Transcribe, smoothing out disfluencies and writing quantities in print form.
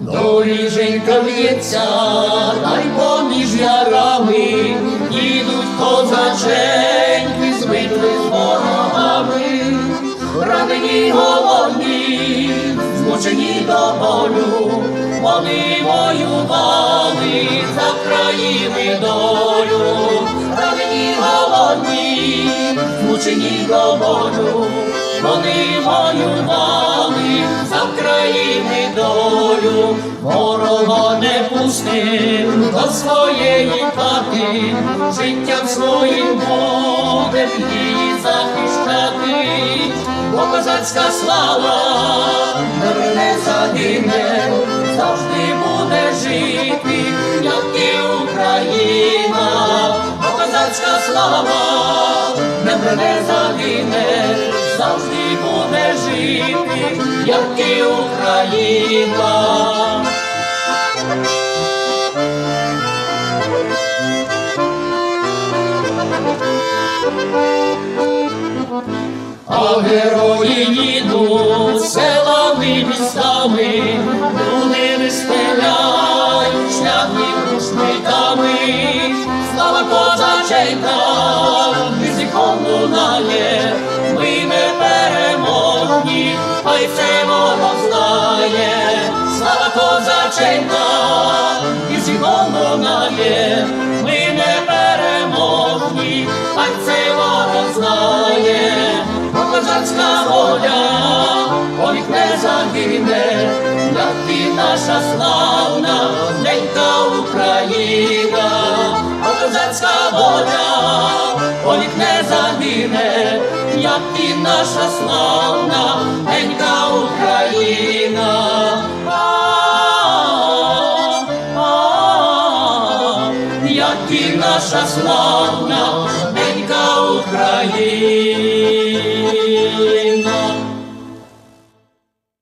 Доріженька в'ється, та й поміж ярами їдуть козаченьки з битви з ворогами. Ранені голодні, змучені до болю, вони воювали за країни долю. Ранені голодні, змучені до болю, вони воювали за країни долю. Ворога не пустив до своєї хати, життям своїм будем її захищати. Бо козацька слава не загине, завжди буде жити, як і Україна. Бо козацька слава не загине, завжди буде жити, як і Україна. А герої їдуть селами, містами, люди стріляють, шляхи рушниками. Слава козаченькам, візиком лунає, ми не переможні, хай це ворог знає. Слава козаченькам, візиком лунає, ми не переможні, хай це ворог знає. Козацька воля, повік не загине, як і наша славна ненька Україна. Козацька воля, повік не загине, як і наша славна ненька Україна. Як і наша славна ненька Україна.